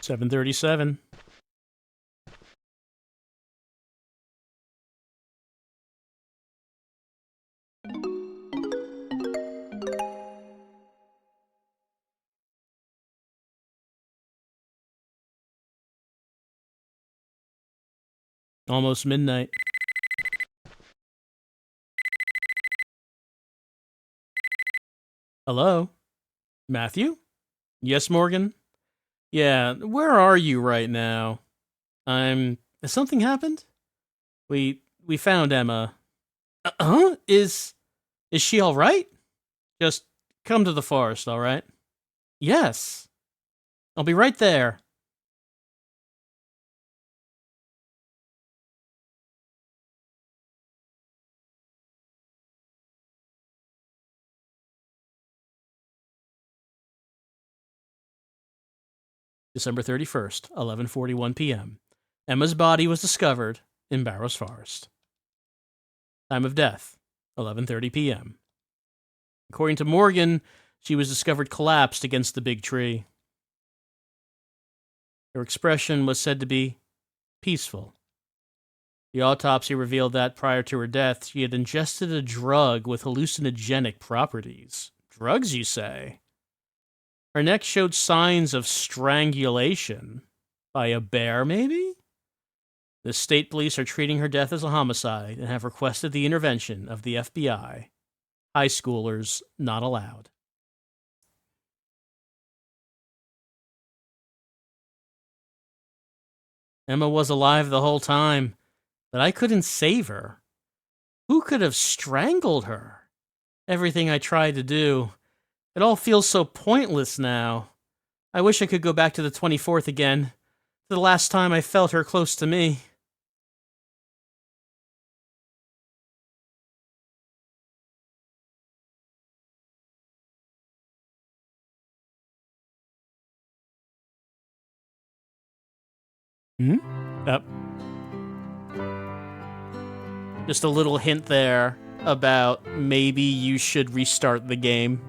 $737. Almost midnight. Hello? Matthew? Yes, Morgan? Yeah, where are you right now? Has something happened? We found Emma. Huh? Is she all right? Just come to the forest, all right? Yes. I'll be right there. December 31st, 11:41 p.m. Emma's body was discovered in Barrows Forest. Time of death, 11:30 p.m. According to Morgan, she was discovered collapsed against the big tree. Her expression was said to be peaceful. The autopsy revealed that prior to her death, she had ingested a drug with hallucinogenic properties. Drugs, you say? Her neck showed signs of strangulation. By a bear, maybe? The state police are treating her death as a homicide and have requested the intervention of the FBI. High schoolers not allowed. Emma was alive the whole time, but I couldn't save her. Who could have strangled her? Everything I tried to do, it all feels so pointless now. I wish I could go back to the 24th again, to the last time I felt her close to me. Hmm? Yep. Just a little hint there about maybe you should restart the game.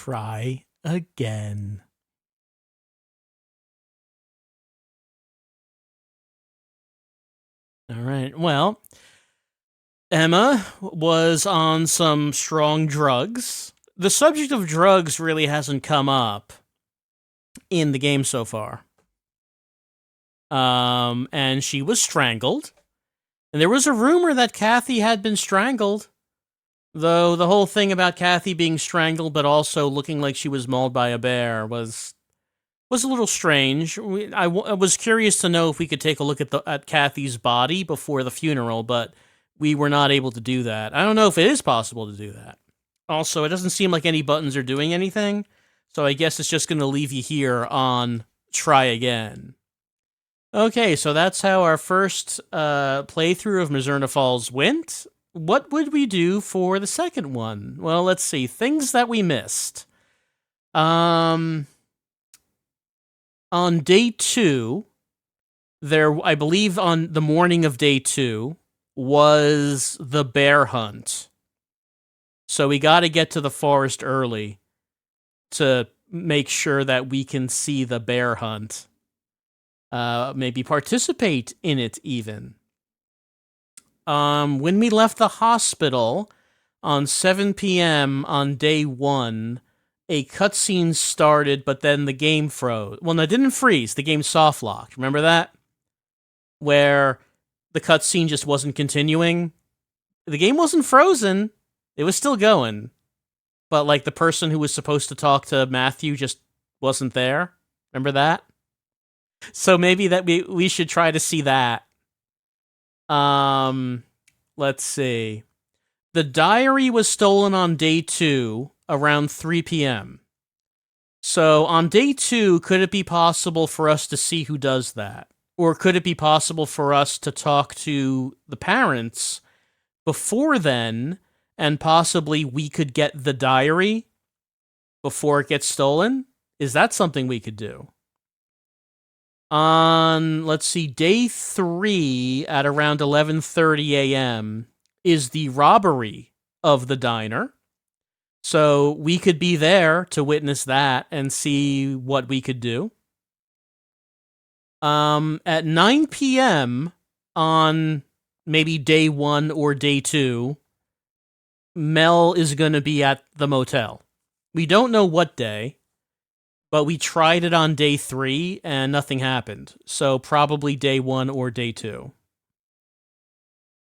try again. All right. Well, Emma was on some strong drugs. The subject of drugs really hasn't come up in the game so far. And she was strangled. And there was a rumor that Kathy had been strangled. Though the whole thing about Kathy being strangled but also looking like she was mauled by a bear was a little strange. I was curious to know if we could take a look at Kathy's body before the funeral, but we were not able to do that. I don't know if it is possible to do that. Also, it doesn't seem like any buttons are doing anything, so I guess it's just going to leave you here on try again. Okay, so that's how our first playthrough of Mizzurna Falls went. What would we do for the second one? Well, let's see. Things that we missed. On day 2, I believe on the morning of day 2, was the bear hunt. So we got to get to the forest early to make sure that we can see the bear hunt. Maybe participate in it even. When we left the hospital on 7 p.m. on day 1, a cutscene started, but then the game froze. Well, no, it didn't freeze. The game soft locked. Remember that? Where the cutscene just wasn't continuing. The game wasn't frozen. It was still going. But, like, the person who was supposed to talk to Matthew just wasn't there. Remember that? So maybe that we should try to see that. Let's see. The diary was stolen on day 2 around 3 p.m. So on day 2, could it be possible for us to see who does that? Or could it be possible for us to talk to the parents before then, and possibly we could get the diary before it gets stolen? Is that something we could do? On, let's see, day 3 at around 11:30 a.m. is the robbery of the diner. So we could be there to witness that and see what we could do. At 9 p.m. on maybe day 1 or day 2, Mel is going to be at the motel. We don't know what day, but we tried it on day 3 and nothing happened. So probably day 1 or day 2.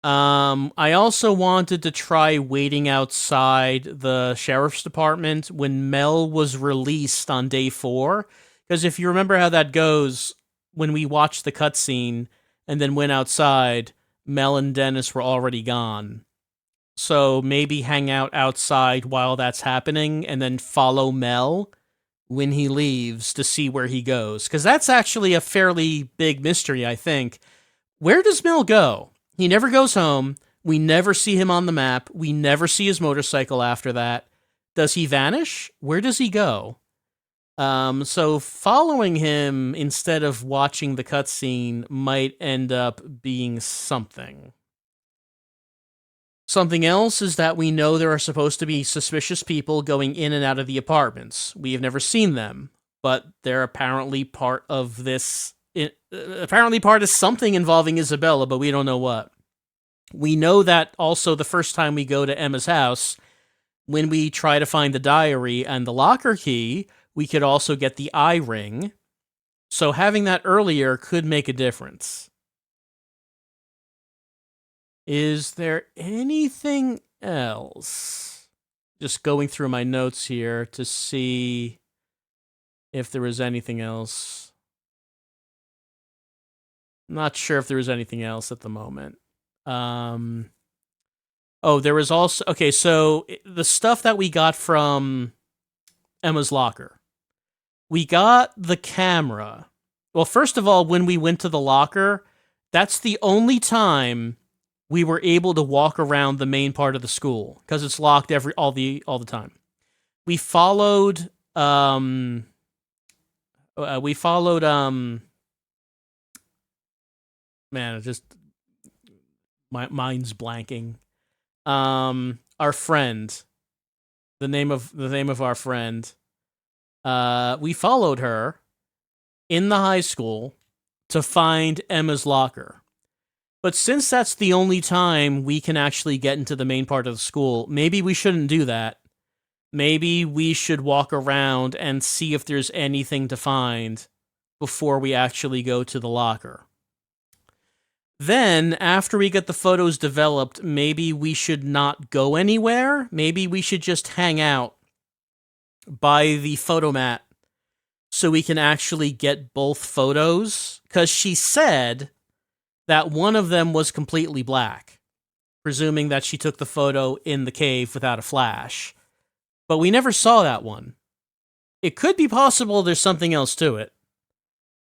I also wanted to try waiting outside the sheriff's department when Mel was released on day 4. Because if you remember how that goes, when we watched the cutscene and then went outside, Mel and Dennis were already gone. So maybe hang out outside while that's happening and then follow Mel when he leaves to see where he goes. Because that's actually a fairly big mystery, I think. Where does Mel go? He never goes home. We never see him on the map. We never see his motorcycle after that. Does he vanish? Where does he go? So following him instead of watching the cutscene might end up being something. Something else is that we know there are supposed to be suspicious people going in and out of the apartments. We have never seen them, but they're apparently part of this. Apparently part of something involving Isabella, but we don't know what. We know that also the first time we go to Emma's house, when we try to find the diary and the locker key, we could also get the eye ring. So having that earlier could make a difference. Is there anything else? Just going through my notes here to see if there was anything else. I'm not sure if there was anything else at the moment. Oh, there was also... Okay, so the stuff that we got from Emma's locker. We got the camera. Well, first of all, when we went to the locker, that's the only time we were able to walk around the main part of the school because it's locked all the time. We followed man, it just my mind's blanking. Our friend, the name of our friend. We followed her in the high school to find Emma's locker. But since that's the only time we can actually get into the main part of the school, maybe we shouldn't do that. Maybe we should walk around and see if there's anything to find before we actually go to the locker. Then, after we get the photos developed, maybe we should not go anywhere. Maybe we should just hang out by the photomat so we can actually get both photos. Because she said that one of them was completely black, presuming that she took the photo in the cave without a flash. But we never saw that one. It could be possible there's something else to it.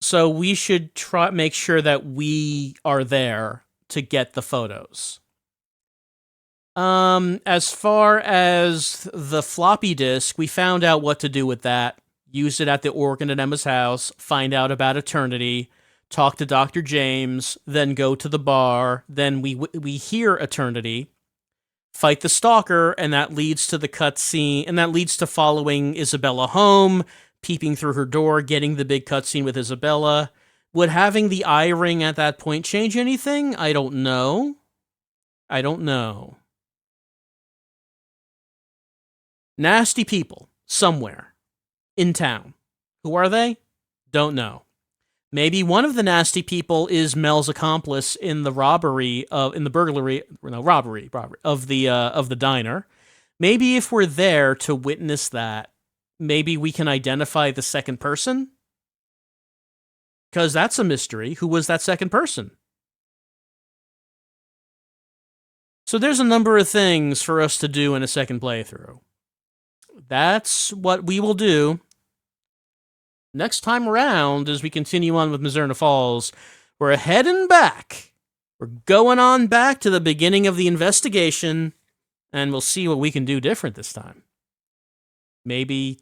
So we should make sure that we are there to get the photos. As far as the floppy disk, we found out what to do with that. Use it at the organ at Emma's house, find out about Eternity, talk to Dr. James, then go to the bar, then we hear Eternity, fight the stalker, and that leads to the cutscene, and that leads to following Isabella home, peeping through her door, getting the big cutscene with Isabella. Would having the eye ring at that point change anything? I don't know. Nasty people somewhere in town. Who are they? Don't know. Maybe one of the nasty people is Mel's accomplice in the robbery of the diner. Maybe if we're there to witness that, maybe we can identify the second person? Because that's a mystery. Who was that second person? So there's a number of things for us to do in a second playthrough. That's what we will do next time around as we continue on with Mizzurna Falls. We're heading back. We're going on back to the beginning of the investigation, and we'll see what we can do different this time. Maybe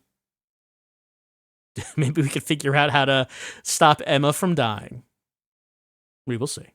we can figure out how to stop Emma from dying. We will see.